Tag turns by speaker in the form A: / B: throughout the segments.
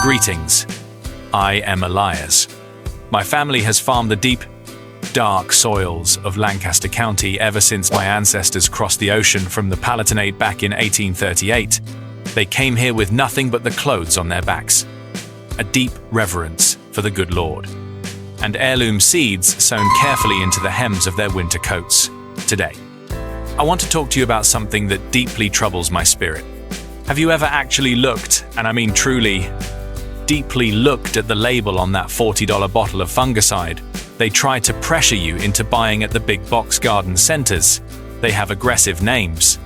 A: Greetings. I am Elias. My family has farmed the deep, dark soils of Lancaster County ever since my ancestors crossed the ocean from the Palatinate back in 1838. They came here with nothing but the clothes on their backs, a deep reverence for the good Lord, and heirloom seeds sewn carefully into the hems of their winter coats. Today, I want to talk to you about something that deeply troubles my spirit. Have you ever actually looked, and I mean truly, deeply looked at the label on that $40 bottle of fungicide? They try to pressure you into buying at the big box garden centers. They have aggressive names,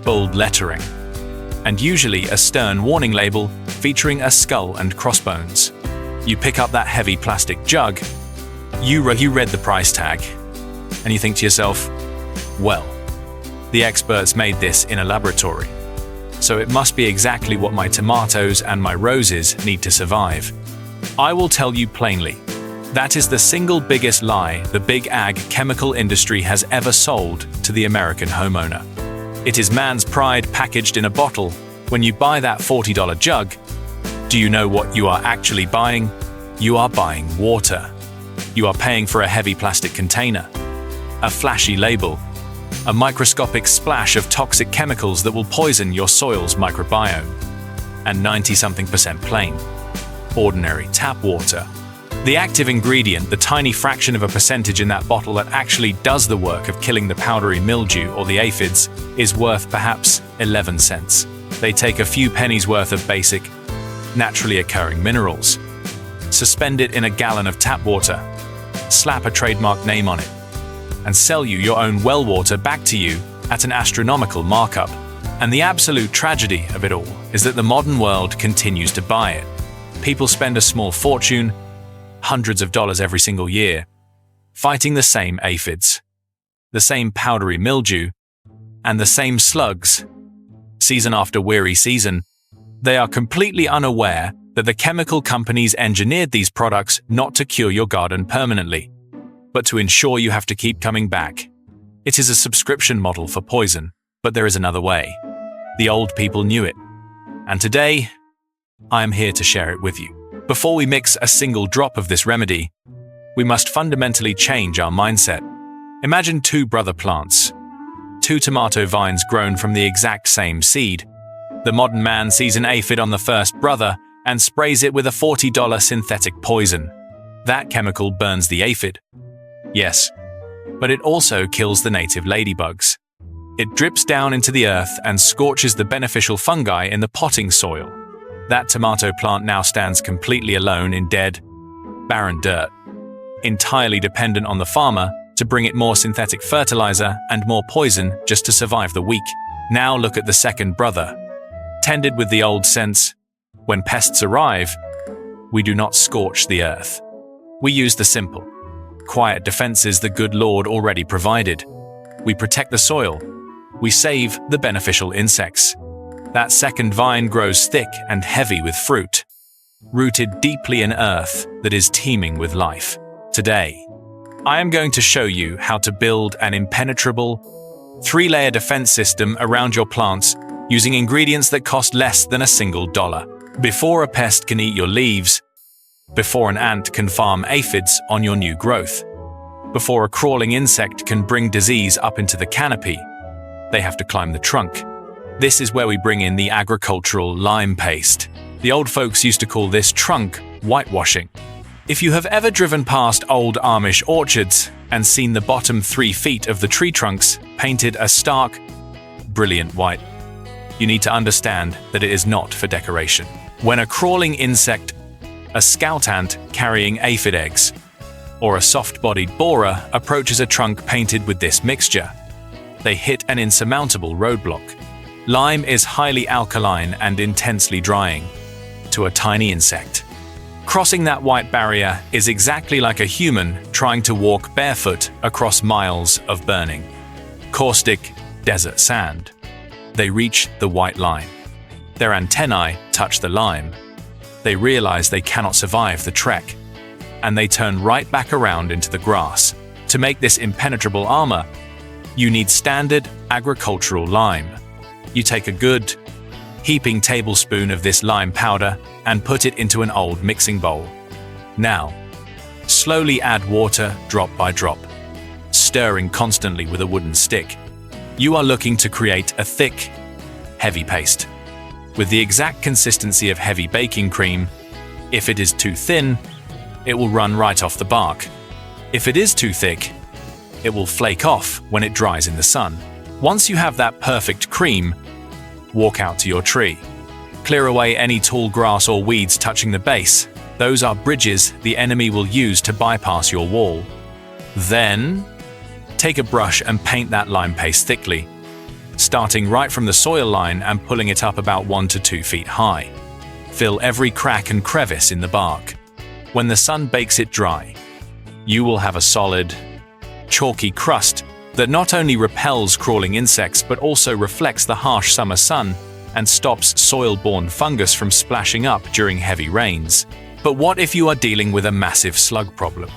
A: bold lettering, and usually a stern warning label featuring a skull and crossbones. You pick up that heavy plastic jug, you read the price tag, and you think to yourself, well, the experts made this in a laboratory, so it must be exactly what my tomatoes and my roses need to survive. I will tell you plainly, that is the single biggest lie the big ag chemical industry has ever sold to the American homeowner. It is man's pride packaged in a bottle. When you buy that $40 jug, do you know what you are actually buying? You are buying water. You are paying for a heavy plastic container, a flashy label, a microscopic splash of toxic chemicals that will poison your soil's microbiome, and 90-something% plain, ordinary tap water. The active ingredient, the tiny fraction of a percentage in that bottle that actually does the work of killing the powdery mildew or the aphids, is worth perhaps 11 cents. They take a few pennies worth of basic, naturally occurring minerals, suspend it in a gallon of tap water, slap a trademark name on it, and sell you your own well water back to you at an astronomical markup. And the absolute tragedy of it all is that the modern world continues to buy it. People spend a small fortune, hundreds of dollars every single year, fighting the same aphids, the same powdery mildew, and the same slugs. Season after weary season, they are completely unaware that the chemical companies engineered these products not to cure your garden permanently, but to ensure you have to keep coming back. It is a subscription model for poison, but there is another way. The old people knew it, and today, I am here to share it with you. Before we mix a single drop of this remedy, we must fundamentally change our mindset. Imagine two brother plants, two tomato vines grown from the exact same seed. The modern man sees an aphid on the first brother and sprays it with a $40 synthetic poison. That chemical burns the aphid. Yes, but it also kills the native ladybugs. It drips down into the earth and scorches the beneficial fungi in the potting soil. That tomato plant now stands completely alone in dead, barren dirt, entirely dependent on the farmer to bring it more synthetic fertilizer and more poison just to survive the week. Now look at the second brother. Tended with the old sense, when pests arrive, we do not scorch the earth. We use the simple, quiet defenses the good Lord already provided. We protect the soil. We save the beneficial insects. That second vine grows thick and heavy with fruit, rooted deeply in earth that is teeming with life. Today, I am going to show you how to build an impenetrable, 3-layer defense system around your plants using ingredients that cost less than a single dollar. Before a pest can eat your leaves, before an ant can farm aphids on your new growth, before a crawling insect can bring disease up into the canopy, they have to climb the trunk. This is where we bring in the agricultural lime paste. The old folks used to call this trunk whitewashing. If you have ever driven past old Amish orchards and seen the bottom 3 feet of the tree trunks painted a stark, brilliant white, you need to understand that it is not for decoration. When a crawling insect, a scout ant carrying aphid eggs, or a soft-bodied borer approaches a trunk painted with this mixture, they hit an insurmountable roadblock. Lime is highly alkaline and intensely drying to a tiny insect. Crossing that white barrier is exactly like a human trying to walk barefoot across miles of burning, caustic desert sand. They reach the white line. Their antennae touch the lime. They realize they cannot survive the trek, and they turn right back around into the grass. To make this impenetrable armor, you need standard agricultural lime. You take a good, heaping tablespoon of this lime powder and put it into an old mixing bowl. Now, slowly add water drop by drop, stirring constantly with a wooden stick. You are looking to create a thick, heavy paste, with the exact consistency of heavy baking cream. If it is too thin, it will run right off the bark. If it is too thick, it will flake off when it dries in the sun. Once you have that perfect cream, walk out to your tree. Clear away any tall grass or weeds touching the base. Those are bridges the enemy will use to bypass your wall. Then, take a brush and paint that lime paste thickly, starting right from the soil line and pulling it up about 1 to 2 feet high. Fill every crack and crevice in the bark. When the sun bakes it dry, you will have a solid, chalky crust that not only repels crawling insects but also reflects the harsh summer sun and stops soil-borne fungus from splashing up during heavy rains. But what if you are dealing with a massive slug problem,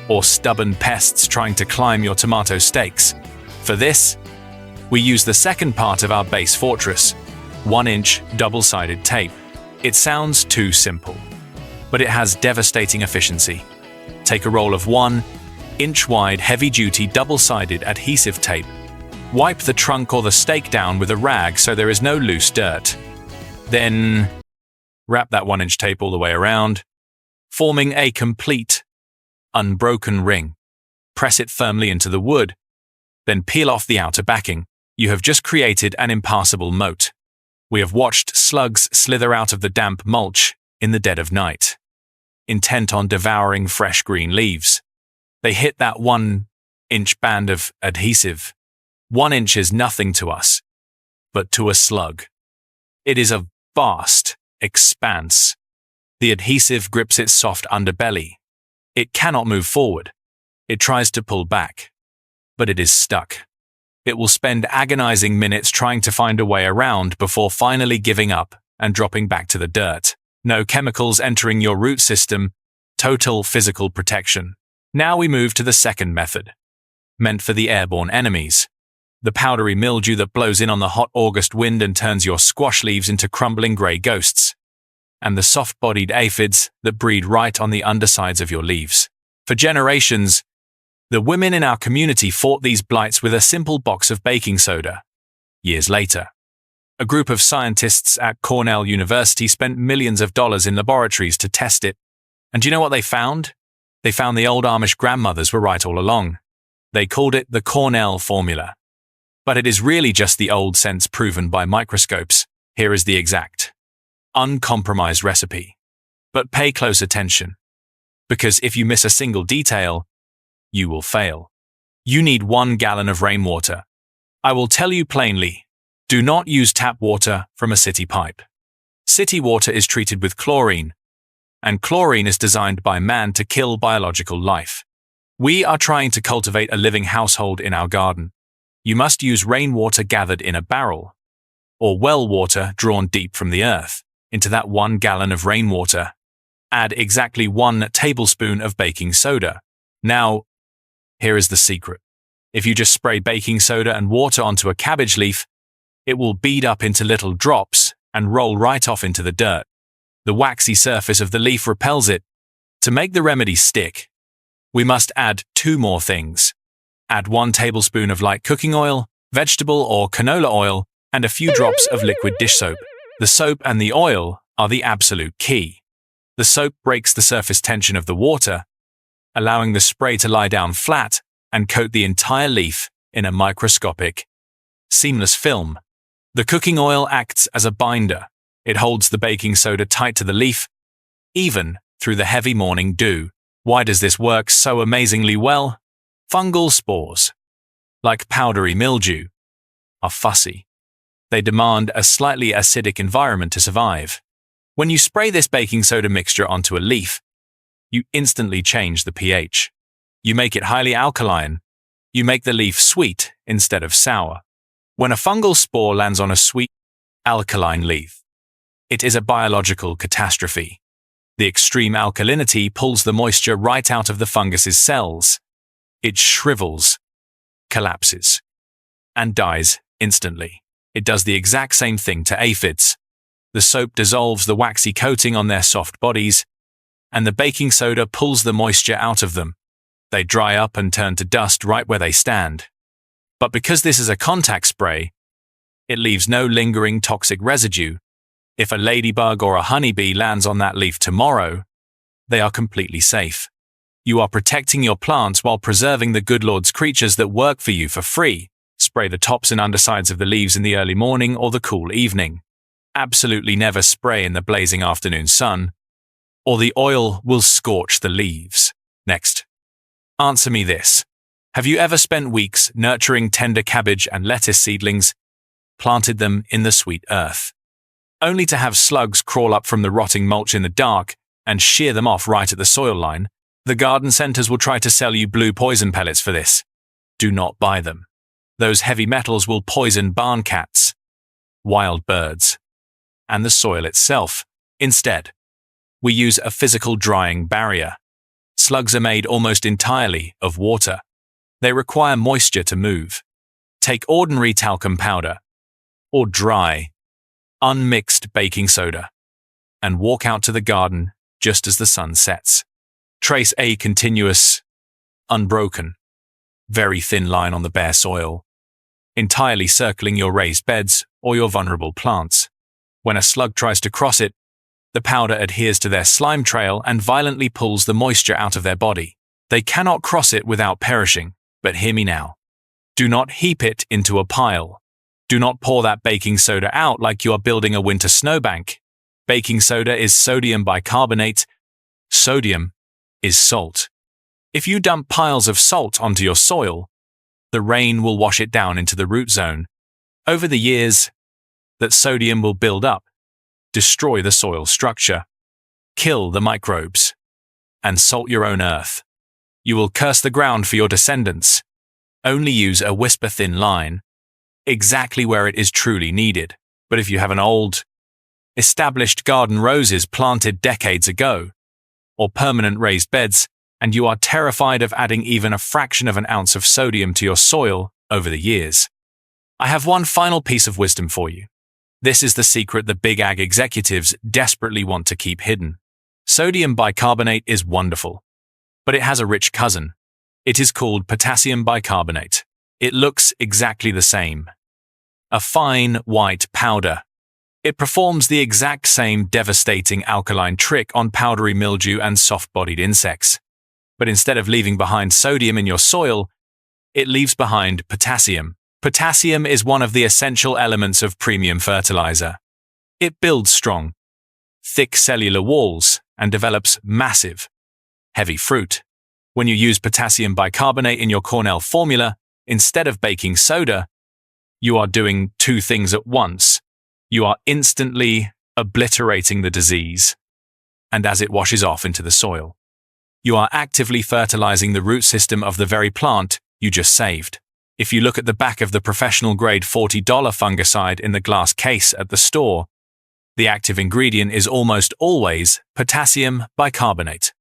A: or stubborn pests trying to climb your tomato stakes? For this, we use the second part of our base fortress, 1-inch double-sided tape. It sounds too simple, but it has devastating efficiency. Take a roll of 1-inch wide heavy-duty double-sided adhesive tape. Wipe the trunk or the stake down with a rag so there is no loose dirt. Then, wrap that 1-inch tape all the way around, forming a complete, unbroken ring. Press it firmly into the wood, then peel off the outer backing. You have just created an impassable moat. We have watched slugs slither out of the damp mulch in the dead of night, intent on devouring fresh green leaves. They hit that 1-inch band of adhesive. 1 inch is nothing to us, but to a slug, it is a vast expanse. The adhesive grips its soft underbelly. It cannot move forward. It tries to pull back, but it is stuck. It will spend agonizing minutes trying to find a way around before finally giving up and dropping back to the dirt. No chemicals entering your root system, total physical protection. Now we move to the second method, meant for the airborne enemies. The powdery mildew that blows in on the hot August wind and turns your squash leaves into crumbling grey ghosts, and the soft-bodied aphids that breed right on the undersides of your leaves. For generations, the women in our community fought these blights with a simple box of baking soda. Years later, a group of scientists at Cornell University spent millions of dollars in laboratories to test it. And do you know what they found? They found the old Amish grandmothers were right all along. They called it the Cornell formula. But it is really just the old sense proven by microscopes. Here is the exact, uncompromised recipe. But pay close attention, because if you miss a single detail, you will fail. You need 1 gallon of rainwater. I will tell you plainly, do not use tap water from a city pipe. City water is treated with chlorine, and chlorine is designed by man to kill biological life. We are trying to cultivate a living household in our garden. You must use rainwater gathered in a barrel, or well water drawn deep from the earth. Into that 1 gallon of rainwater, add exactly 1 tablespoon of baking soda. Now, here is the secret. If you just spray baking soda and water onto a cabbage leaf, it will bead up into little drops and roll right off into the dirt. The waxy surface of the leaf repels it. To make the remedy stick, we must add 2 more things. Add 1 tablespoon of light cooking oil, vegetable or canola oil, and a few drops of liquid dish soap. The soap and the oil are the absolute key. The soap breaks the surface tension of the water, allowing the spray to lie down flat and coat the entire leaf in a microscopic, seamless film. The cooking oil acts as a binder. It holds the baking soda tight to the leaf, even through the heavy morning dew. Why does this work so amazingly well? Fungal spores, like powdery mildew, are fussy. They demand a slightly acidic environment to survive. When you spray this baking soda mixture onto a leaf, you instantly change the pH. You make it highly alkaline. You make the leaf sweet instead of sour. When a fungal spore lands on a sweet, alkaline leaf, it is a biological catastrophe. The extreme alkalinity pulls the moisture right out of the fungus's cells. It shrivels, collapses, and dies instantly. It does the exact same thing to aphids. The soap dissolves the waxy coating on their soft bodies, and the baking soda pulls the moisture out of them. They dry up and turn to dust right where they stand. But because this is a contact spray, it leaves no lingering toxic residue. If a ladybug or a honeybee lands on that leaf tomorrow, they are completely safe. You are protecting your plants while preserving the good Lord's creatures that work for you for free. Spray the tops and undersides of the leaves in the early morning or the cool evening. Absolutely never spray in the blazing afternoon sun, or the oil will scorch the leaves. Next. Answer me this. Have you ever spent weeks nurturing tender cabbage and lettuce seedlings, planted them in the sweet earth, only to have slugs crawl up from the rotting mulch in the dark and shear them off right at the soil line? The garden centers will try to sell you blue poison pellets for this. Do not buy them. Those heavy metals will poison barn cats, wild birds, and the soil itself. Instead, we use a physical drying barrier. Slugs are made almost entirely of water. They require moisture to move. Take ordinary talcum powder, or dry, unmixed baking soda, and walk out to the garden just as the sun sets. Trace a continuous, unbroken, very thin line on the bare soil, entirely circling your raised beds or your vulnerable plants. When a slug tries to cross it, the powder adheres to their slime trail and violently pulls the moisture out of their body. They cannot cross it without perishing, but hear me now. Do not heap it into a pile. Do not pour that baking soda out like you are building a winter snowbank. Baking soda is sodium bicarbonate. Sodium is salt. If you dump piles of salt onto your soil, the rain will wash it down into the root zone. Over the years, that sodium will build up, destroy the soil structure, kill the microbes, and salt your own earth. You will curse the ground for your descendants. Only use a whisper-thin line, exactly where it is truly needed. But if you have an old, established garden roses planted decades ago, or permanent raised beds, and you are terrified of adding even a fraction of an ounce of sodium to your soil over the years, I have one final piece of wisdom for you. This is the secret the big ag executives desperately want to keep hidden. Sodium bicarbonate is wonderful, but it has a rich cousin. It is called potassium bicarbonate. It looks exactly the same. A fine, white powder. It performs the exact same devastating alkaline trick on powdery mildew and soft-bodied insects. But instead of leaving behind sodium in your soil, it leaves behind potassium. Potassium is one of the essential elements of premium fertilizer. It builds strong, thick cellular walls and develops massive, heavy fruit. When you use potassium bicarbonate in your Cornell formula, instead of baking soda, you are doing two things at once. You are instantly obliterating the disease, and as it washes off into the soil, you are actively fertilizing the root system of the very plant you just saved. If you look at the back of the professional-grade $40 fungicide in the glass case at the store, the active ingredient is almost always potassium bicarbonate.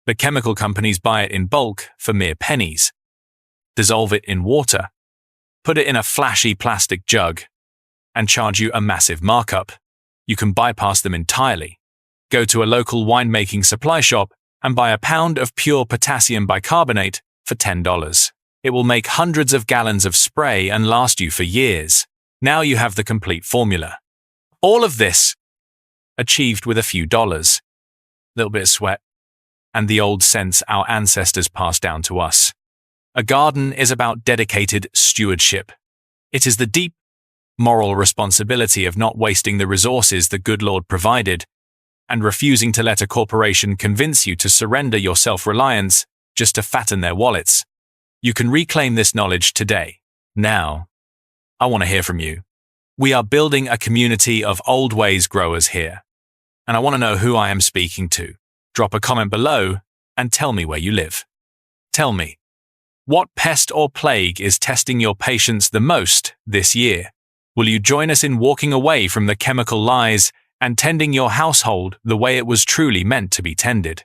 A: The chemical companies buy it in bulk for mere pennies, dissolve it in water, put it in a flashy plastic jug, and charge you a massive markup. You can bypass them entirely. Go to a local winemaking supply shop and buy a pound of pure potassium bicarbonate for $10. It will make hundreds of gallons of spray and last you for years. Now you have the complete formula. All of this achieved with a few dollars, a little bit of sweat, and the old sense our ancestors passed down to us. A garden is about dedicated stewardship. It is the deep, moral responsibility of not wasting the resources the good Lord provided and refusing to let a corporation convince you to surrender your self-reliance just to fatten their wallets. You can reclaim this knowledge today. Now, I want to hear from you. We are building a community of old ways growers here, and I want to know who I am speaking to. Drop a comment below and tell me where you live. Tell me, what pest or plague is testing your patience the most this year? Will you join us in walking away from the chemical lies and tending your household the way it was truly meant to be tended?